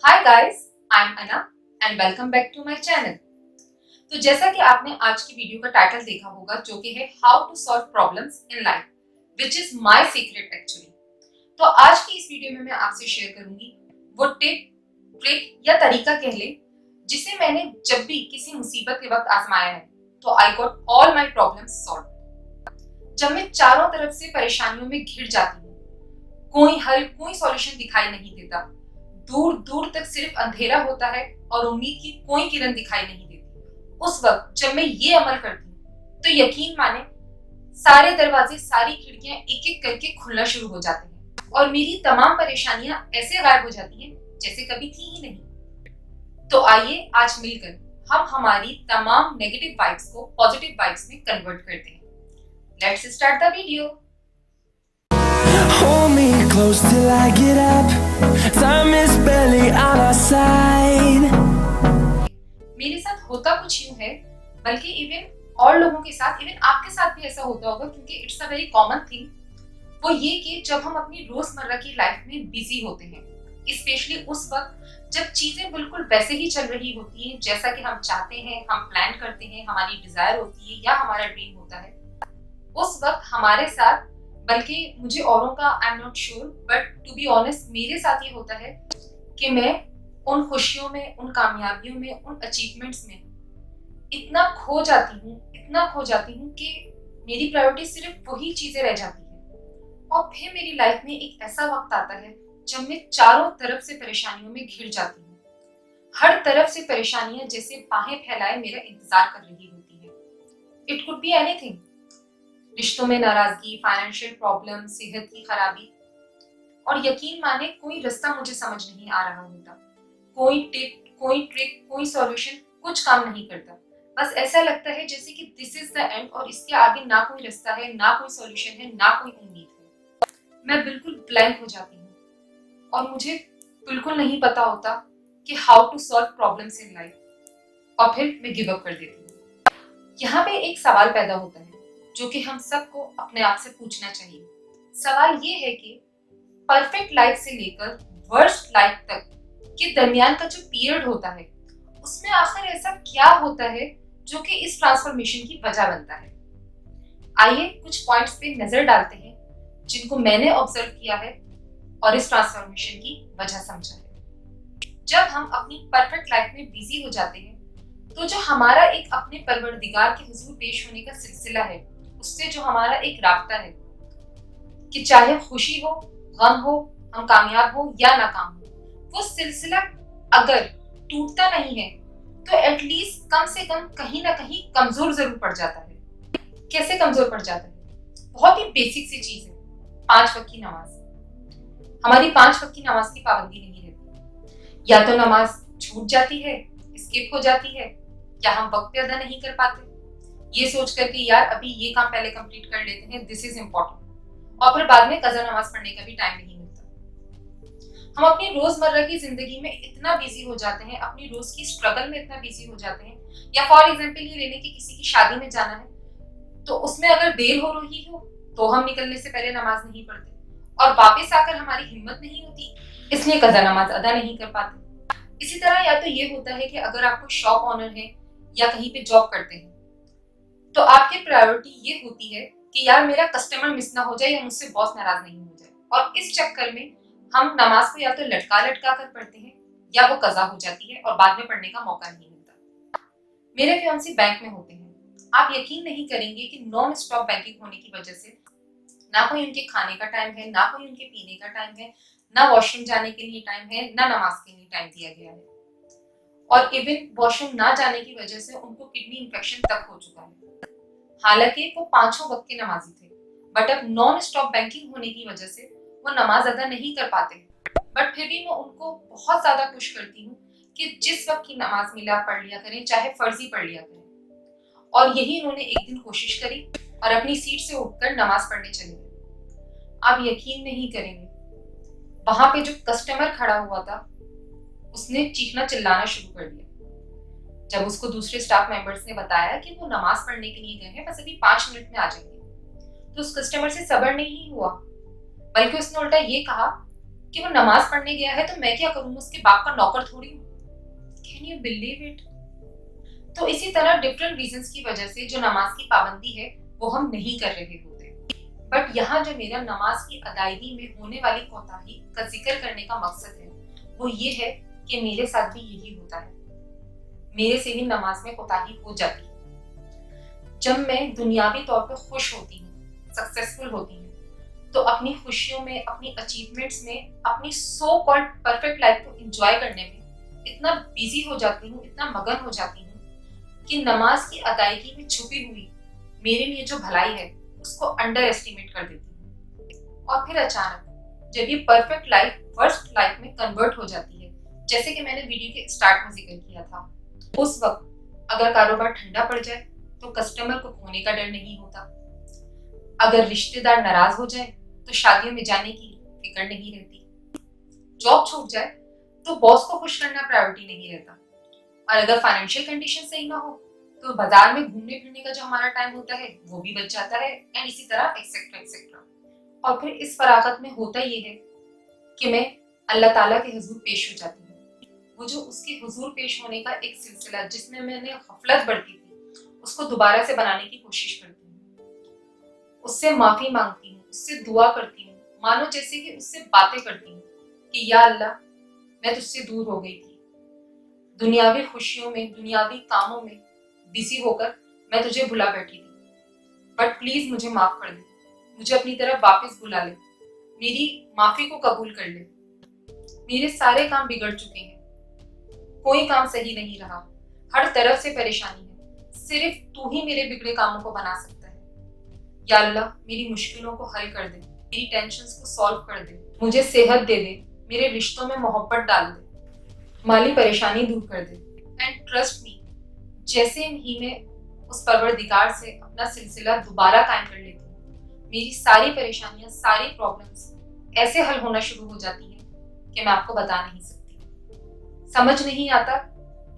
Hi guys, I am Anna and welcome back to my channel. तो जैसा कि आपने आज की वीडियो का टाइटल देखा होगा जो कि है how to solve problems in life which is my secret actually. तो आज की इस वीडियो में मैं आपसे शेयर करूंगी वो टिप, ट्रिक या तरीका कह लें जिसे मैंने जब भी किसी मुसीबत के वक्त आजमाया है तो I got all my problems solve. जब मैं चारों तरफ से परेशानियों में घिर जाती हूँ, कोई हल कोई सॉल्यूशन दिखाई नहीं देता, दूर दूर तक सिर्फ अंधेरा होता है और उम्मीद की कोई किरण दिखाई नहीं देती, उस वक्त जब मैं ये अमल करती हूँ तो यकीन माने सारे दरवाजे सारी खिड़कियां एक एक करके खुलना शुरू हो जाते हैं और मेरी तमाम परेशानियां ऐसे गायब हो जाती हैं जैसे कभी थी ही नहीं। तो आइए आज मिलकर हम हमारी तमाम नेगेटिव वाइब्स को पॉजिटिव वाइब्स में कन्वर्ट करते हैं। Let's start the video. Hold me close till I get up. Time is barely on our side. मेरे साथ होता कुछ यूं है, बल्कि इवन और लोगों के साथ, इवन आपके साथ भी ऐसा होता होगा क्योंकि it's a very common thing. वो ये कि जब हम अपनी रोजमर्रा की लाइफ में बिजी होते हैं, स्पेशली उस वक्त जब चीजें बिल्कुल वैसे ही चल रही होती हैं जैसा कि हम चाहते हैं, हम प्लान करते हैं, हमारी डिजायर होती है या हमारा ड्रीम होता है, उस वक्त हमारे साथ, बल्कि मुझे औरों का I am not sure but to be honest मेरे साथ ये होता है कि मैं उन खुशियों में, उन कामयाबियों में, उन अचीवमेंट्स में इतना खो जाती हूँ, इतना खो जाती हूँ कि मेरी प्रायोरिटी सिर्फ वही चीजें रह जाती है। और फिर मेरी लाइफ में एक ऐसा वक्त आता है जब मैं चारों तरफ से परेशानियों में घिर जाती हूँ। हर तरफ से परेशानियां जैसे बाहें फैलाए मेरा इंतजार कर रही होती है। इट कुड बी एनीथिंग, रिश्तों में नाराजगी, फाइनेंशियल प्रॉब्लम, सेहत की खराबी, और यकीन माने कोई रास्ता मुझे समझ नहीं आ रहा होता। कोई टिप, कोई ट्रिक, कोई सॉल्यूशन कुछ काम नहीं करता। बस ऐसा लगता है जैसे कि दिस इज द एंड और इसके आगे ना कोई रास्ता है, ना कोई सॉल्यूशन है, ना कोई उम्मीद है। मैं बिल्कुल ब्लैंक हो जाती हूँ और मुझे बिल्कुल नहीं पता होता कि how to solve problems in life, और फिर मैं गिव अप कर देती हूँ। यहाँ पे एक सवाल पैदा होता है जो कि हम सबको अपने आप से पूछना चाहिए। सवाल ये है कि परफेक्ट लाइफ से लेकर वर्स्ट लाइफ तक के दरमियान का जो पीरियड होता है उसमें आखिर ऐसा क्या होता है जो कि इस ट्रांसफॉर्मेशन की वजह बनता है। आइए कुछ पॉइंट्स पे नजर डालते हैं जिनको मैंने ऑब्जर्व किया है और इस ट्रांसफॉर्मेशन की वजह समझा है। जब हम अपनी परफेक्ट लाइफ में बिजी हो जाते हैं तो जो हमारा एक अपने परवरदिगार के हुजूर पेश होने का सिलसिला है, उससे जो हमारा एक राब्ता है कि चाहे खुशी हो, गम हो, हम कामयाब हो या नाकाम हो, वो सिलसिला अगर टूटता नहीं है तो एटलीस्ट कम से कम कहीं ना कहीं कमजोर जरूर पड़ जाता है। कैसे कमजोर पड़ जाता है? बहुत ही बेसिक सी चीज है, 5 वक्त की नमाज। हमारी 5 वक्त की नमाज की पाबंदी नहीं रहती। या तो नमाज छूट जाती है, स्किप हो जाती है, या हम वक्त पे अदा नहीं कर पाते, ये सोच कर कि यार अभी ये काम पहले कंप्लीट कर लेते हैं, दिस इज इम्पोर्टेंट, और फिर बाद में कज़ा नमाज पढ़ने का भी टाइम नहीं मिलता। हम अपनी रोजमर्रा की जिंदगी में इतना बिजी हो जाते हैं, अपनी रोज की स्ट्रगल में इतना बिजी हो जाते हैं, या फॉर एग्जाम्पल ये लेने की किसी की शादी में जाना है तो उसमें अगर देर हो रही हो तो हम निकलने से पहले नमाज नहीं पढ़ते, और वापस आकर हमारी हिम्मत नहीं होती इसलिए कज़ा नमाज अदा नहीं कर पाते। इसी तरह या तो ये होता है कि अगर आपको शॉप ऑनर है या कहीं पे जॉब करते हैं तो आपकी प्रायोरिटी ये होती है कि यार मेरा कस्टमर मिस ना हो जाए या मुझसे बॉस नाराज नहीं हो जाए, और इस चक्कर में हम नमाज को या तो लटका लटका कर पढ़ते हैं या वो कज़ा हो जाती है और बाद में पढ़ने का मौका नहीं मिलता। मेरे फियांसी बैंक में होते हैं। आप यकीन नहीं करेंगे कि नॉन स्टॉप बैंकिंग होने की वजह से ना कोई उनके खाने का टाइम है, ना कोई उनके पीने का टाइम है, ना वॉशरूम जाने के लिए टाइम है, ना नमाज के लिए टाइम दिया गया है, और इवन वॉशरूम ना जाने की वजह से उनको किडनी इंफेक्शन तक हो चुका है। हालांकि वो 5 वक्त के नमाजी थे, बट अब नॉन स्टॉप बैंकिंग होने की वजह से वो नमाज अदा नहीं कर पाते। बट फिर भी मैं उनको बहुत ज्यादा खुश करती हूँ कि जिस वक्त की नमाज मिले आप पढ़ लिया करें, चाहे फर्जी पढ़ लिया करें। और यही उन्होंने एक दिन कोशिश करी और अपनी सीट से उठकर नमाज पढ़ने चले गए। आप यकीन नहीं करेंगे, वहां पे जो कस्टमर खड़ा हुआ था उसने चीखना चिल्लाना शुरू कर दिया जब उसको दूसरे स्टाफ मेंबर्स ने बताया कि वो नमाज पढ़ने के लिए गए हैं, बस अभी 5 मिनट में आ जाएंगे। तो उस कस्टमर से सब्र नहीं हुआ, बल्कि उसने उल्टा ये कहा कि वो नमाज पढ़ने गया है तो मैं क्या करूँ, उसके बाप का नौकर थोड़ी हूँ। Can you believe it? तो इसी तरह डिफरेंट रीजंस की वजह से जो नमाज की पाबंदी है वो हम नहीं कर रहे होते। बट यहाँ जो मेरा नमाज की अदायगी में होने वाली कोताही का जिक्र करने का मकसद है वो ये है कि मेरे साथ भी यही होता है। मेरे से भी नमाज में कोताही हो जाती है। जब मैं दुनियावी तौर पर खुश होती हूँ, सक्सेसफुल होती हूँ, तो अपनी खुशियों में, अपनी अचीवमेंट्स में, अपनी सो कॉल्ड परफेक्ट लाइफ को एंजॉय करने में इतना बिजी हो जाती हूँ, इतना मगन हो जाती हूँ कि नमाज की अदायगी में छुपी हुई मेरे लिए जो भलाई है उसको अंडर एस्टिमेट कर देती हूँ। और फिर अचानक जब ये परफेक्ट लाइफ वर्स्ट लाइफ में कन्वर्ट हो जाती है, जैसे कि मैंने वीडियो के स्टार्ट में जिक्र किया था, उस वक्त अगर कारोबार ठंडा पड़ जाए तो कस्टमर को खोने का डर नहीं होता। अगर रिश्तेदार नाराज हो जाए तो शादियों में जाने की फिक्र नहीं रहती। जॉब छूट जाए तो बॉस को खुश करना प्रायोरिटी नहीं रहता। और अगर फाइनेंशियल कंडीशन सही ना हो तो बाजार में घूमने फिरने का जो हमारा टाइम होता है वो भी बच जाता है, एंड इसी तरह एक्सेट्रा एक्सेट्रा। और फिर इस फरागत में होता ये है कि मैं अल्लाह ताला के हुजूर पेश हो जाती हूँ। वो जो उसके हुजूर पेश होने का एक सिलसिला जिसमें मैंने गफलत बरती थी उसको दोबारा से बनाने की कोशिश करती हूँ। उससे माफी मांगती हूँ, उससे दुआ करती हूँ, मानो जैसे कि उससे बातें करती हूँ कि या अल्लाह, मैं तुझसे दूर हो गई थी, दुनियावी खुशियों में, दुनियावी कामों में बिजी होकर मैं तुझे भुला बैठी थी, बट प्लीज मुझे माफ कर दे, मुझे अपनी तरफ वापस बुला ले, मेरी माफी को कबूल कर ले। मेरे सारे काम बिगड़ चुके हैं, कोई काम सही नहीं रहा, हर तरफ से परेशानी है, सिर्फ तू ही मेरे बिगड़े कामों को बना सकता है। या अल्लाह, मेरी मुश्किलों को हल कर दे, मेरी टेंशन्स को सॉल्व कर दे, मुझे सेहत दे दे, मेरे रिश्तों में मोहब्बत डाल दे, माली परेशानी दूर कर दे। एंड ट्रस्ट मी, जैसे ही मैं उस परवरदिगार से अपना सिलसिला दोबारा कायम कर लेती हूँ, मेरी सारी परेशानियां, सारी प्रॉब्लम्स ऐसे हल होना शुरू हो जाती हैं कि मैं आपको बता नहीं सकती। समझ नहीं आता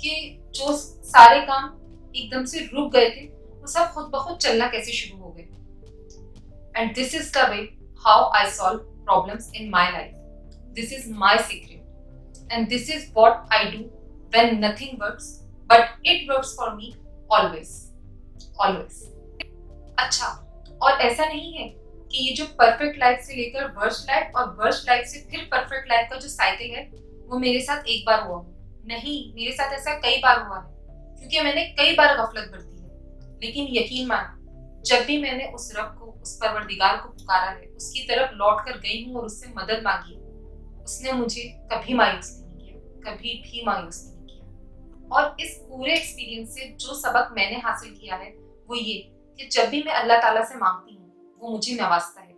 कि जो सारे काम एकदम से रुक गए थे वो सब खुद ब खुद चलना कैसे शुरू हो गए। And this is the way how I solve problems in my life. This is my secret and this is what I do when nothing works, but it works for me always, always। अच्छा, और ऐसा नहीं है कि ये जो perfect life से लेकर वर्स्ट लाइफ और वर्स्ट लाइफ से फिर परफेक्ट लाइफ का जो साइकिल है वो मेरे साथ एक बार हुआ हो। नहीं, मेरे साथ ऐसा कई बार हुआ है, क्योंकि मैंने कई बार गफलत बरती है। लेकिन यकीन मानो, जब भी मैंने उस रब को, उस परवरदिगार को पुकारा है, उसकी तरफ लौट कर गई हूँ और उससे मदद मांगी है, उसने मुझे कभी मायूस नहीं किया, कभी भी मायूस नहीं किया। और इस पूरे एक्सपीरियंस से जो सबक मैंने हासिल किया है वो ये कि जब भी मैं अल्लाह ताला से मांगती हूँ वो मुझे नवाजता है,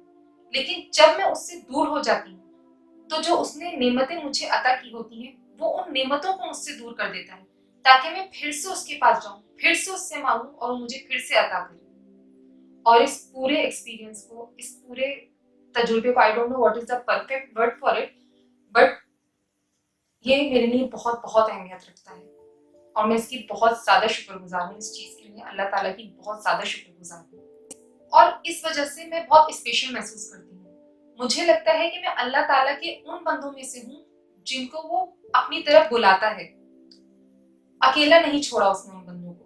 लेकिन जब मैं उससे दूर हो जाती हूँ तो जो उसने नेमतें मुझे अता की होती हैं वो उन नेमतों को मुझसे दूर कर देता है, ताकि मैं फिर से उसके पास जाऊं, फिर से उससे मांगूं और मुझे फिर से अता करे। और इस पूरे एक्सपीरियंस को, इस पूरे तजुर्बे को, I don't know what is the perfect word for it, but ये मेरे लिए बहुत बहुत अहमियत रखता है और मैं इसकी बहुत ज्यादा शुक्रगुजार हूँ। इस चीज के लिए अल्लाह ताला की बहुत ज्यादा शुक्रगुजार हूँ और इस वजह से मैं बहुत स्पेशल महसूस करती हूँ। मुझे लगता है कि मैं अल्लाह ताला के उन बंदों में से हूँ जिनको वो अपनी तरफ बुलाता है। अकेला नहीं छोड़ा उसने उन बंदों को,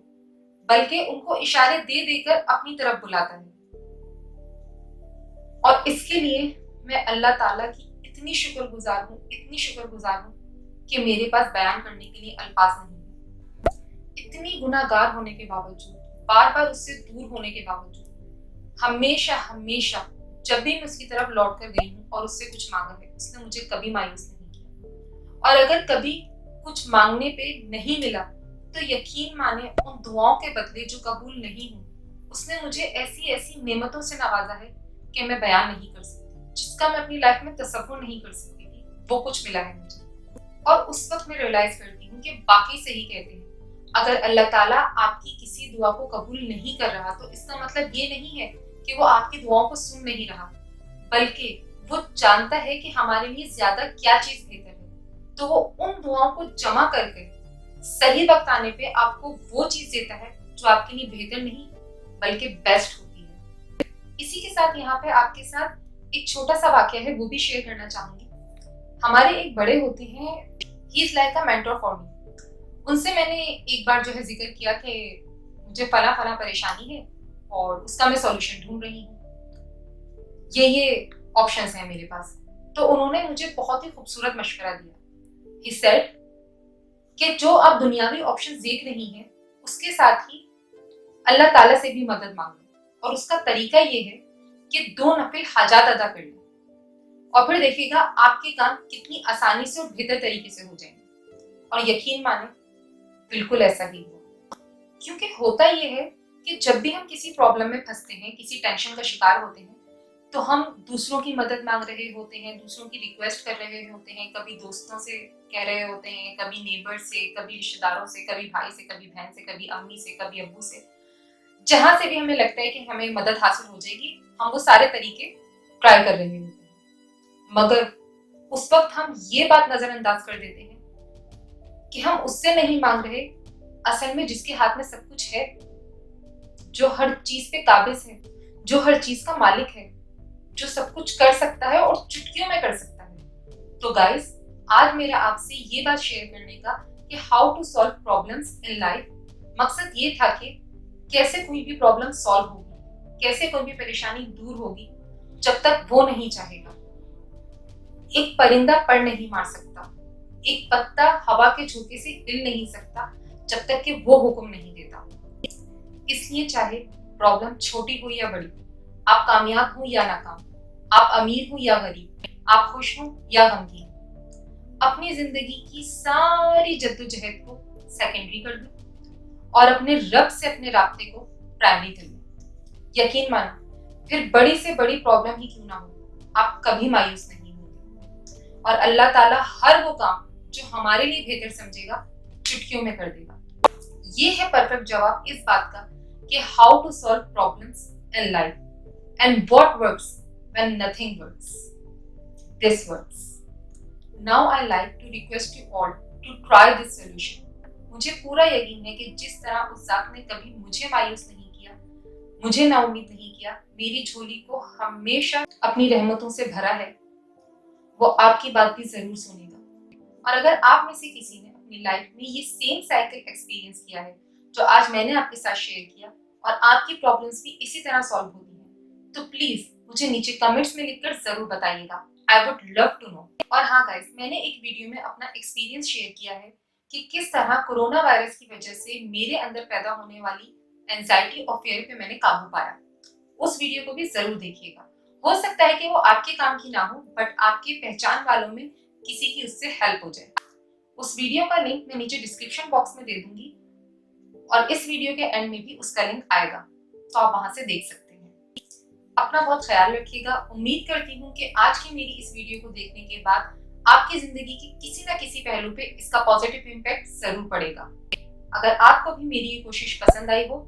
बल्कि उनको इशारे दे देकर अपनी तरफ बुलाता है। और इसके लिए मैं अल्लाह ताला की इतनी शुक्रगुजार हूँ, इतनी शुक्रगुजार हूँ कि मेरे पास बयान करने के लिए अल्फाज नहीं है। इतनी गुनाहगार होने के बावजूद, बार बार उससे दूर होने के बावजूद, हमेशा हमेशा जब भी मैं उसकी तरफ लौट कर गई हूँ और उससे कुछ मांगा है, उसने मुझे कभी मायूस नहीं किया। और अगर कभी कुछ मांगने पे नहीं मिला तो यकीन माने उन दुआओं के बदले जो कबूल नहीं हुई, उसने मुझे ऐसी ऐसी नेमतों से नवाजा है कि मैं बयान नहीं कर सकती, जिसका मैं अपनी लाइफ में तसव्वुर नहीं कर सकती थी, वो कुछ मिला है मुझे। और उस वक्त मैं रियलाइज करती हूँ कि बाकी सही कहते हैं, अगर अल्लाह ताला आपकी किसी दुआ को कबूल नहीं कर रहा तो इसका मतलब ये नहीं है कि वो आपकी दुआओं को सुन नहीं रहा, बल्कि वो जानता है कि हमारे लिए ज्यादा क्या चीज बेहतर है, तो वो उन दुआओं को जमा करके सही वक्त आने पे आपको वो चीज देता है जो आपके लिए बेहतर नहीं बल्कि बेस्ट होती है। इसी के साथ यहाँ पे आपके साथ एक छोटा सा वाकया है, वो भी शेयर करना चाहूंगी। हमारे एक बड़े होते हैं, he is like a mentor for me. उनसे मैंने एक बार जो है जिक्र किया कि मुझे फला फला परेशानी है और उसका मैं सॉल्यूशन ढूंढ रही हूँ, ये ऑप्शंस हैं मेरे पास। तो उन्होंने मुझे बहुत ही खूबसूरत मशवरा दिया। ही सेड कि जो आप दुनियावी ऑप्शंस देख रही हैं उसके साथ ही अल्लाह ताला से भी मदद मांगो, और उसका तरीका ये है कि 2 नफिल हाजात अदा कर लो, और फिर देखिएगा आपके काम कितनी आसानी से और बेहतर तरीके से हो जाएंगे। और यकीन माने बिल्कुल ऐसा ही हुआ। क्योंकि होता ये है कि जब भी हम किसी प्रॉब्लम में फंसते हैं, किसी टेंशन का शिकार होते हैं, तो हम दूसरों की मदद मांग रहे होते हैं, दूसरों की रिक्वेस्ट कर रहे होते हैं, कभी दोस्तों से कह रहे होते हैं, कभी नेबर से, कभी रिश्तेदारों से, कभी भाई से, कभी बहन से, कभी अम्मी से, कभी अब्बू से। जहां से भी हमें लगता है कि हमें मदद हासिल हो जाएगी, हम वो सारे तरीके ट्राई कर रहे होते हैं। मगर उस वक्त हम ये बात नजरअंदाज कर देते हैं कि हम उससे नहीं मांग रहे, असल में जिसके हाथ में सब कुछ है, जो हर चीज पे काबिज है, जो हर चीज का मालिक है, जो सब कुछ कर सकता है और चुटकियों में कर सकता है। तो गाइस, आज मेरा आपसे ये बात शेयर करने का कि how to solve problems in life, मकसद ये था कि कैसे कोई भी प्रॉब्लम सॉल्व होगी, कैसे कोई भी परेशानी दूर होगी, जब तक वो नहीं चाहेगा। एक परिंदा पर नहीं मार सकता, एक पत्ता हवा के झोंके से हिल नहीं सकता जब तक कि वो हुक्म नहीं देता। इसलिए चाहे प्रॉब्लम छोटी हो या बड़ी, आप कामयाब हो या नाकाम, आप अमीर हो या गरीब, आप खुश हो या गमगीन, अपनी जिंदगी की सारी जद्दोजहद को सेकेंडरी कर दो और अपने रब से अपने राब्ते को प्राइमरी कर लो। यकीन मानो, फिर बड़ी से बड़ी प्रॉब्लम ही क्यों ना हो, आप कभी मायूस नहीं होंगे, और अल्लाह ताला हर वो काम जो हमारे लिए बेहतर समझेगा चुटकियों में कर देगा। ये है परफेक्ट जवाब इस बात का कि how to solve problems in life and what works when nothing works. This works. Now I like to request you all to try this solution. मुझे पूरा यकीन है कि जिस तरह उस ज़ात ने कभी मुझे मायूस नहीं किया, मुझे नाउम्मीद नहीं किया, मेरी झोली को हमेशा अपनी रहमतों से भरा है, वो आपकी बात भी जरूर सुनेगा। और अगर आप में से किसी ने अपनी लाइफ में ये सेम साइकिल एक्सपीरियंस किया है जो आज मैंने आपके साथ शेयर किया, और आपकी प्रॉब्लम्स भी इसी तरह सॉल्व होती है, तो प्लीज मुझे नीचे कमेंट्स में लिखकर जरूर बताइएगा। I would love to know. और हाँ गाइस, मैंने एक वीडियो में अपना एक्सपीरियंस शेयर किया है कि किस तरह कोरोना वायरस की वजह से मेरे अंदर पैदा होने वाली एंजाइटी और फियर पे मैंने काबू पाया। उस वीडियो को भी जरूर देखिएगा। हो सकता है कि वो आपके काम की ना हो, बट आपके पहचान वालों में किसी की उससे हेल्प हो जाए। उस वीडियो का लिंक मैं नीचे डिस्क्रिप्शन बॉक्स में दे दूंगी, और इस वीडियो के एंड में भी उसका लिंक आएगा, तो आप वहां से देख सकते हैं। अपना बहुत ख्याल रखिएगा। उम्मीद करती हूँ कि आज की मेरी इस वीडियो को देखने के बाद आपकी जिंदगी की किसी न किसी पहलू पे इसका पॉजिटिव इम्पैक्ट जरूर पड़ेगा। अगर आपको भी मेरी ये कोशिश पसंद आई हो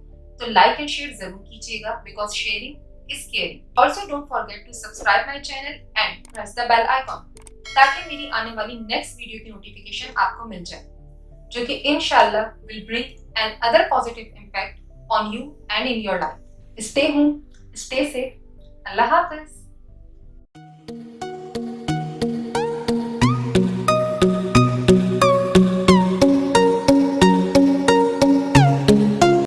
तो लाइक एंड शेयर जरूर कीजिएगा, because sharing is caring. Also don't forget to subscribe my channel and press the bell icon, ताकि मेरी आने वाली नेक्स्ट वीडियो की नोटिफिकेशन आपको मिल जाए, जो कि इंशाल्लाह will bring an other positive impact on you and in your life. Stay home, stay safe. Allah Hafiz.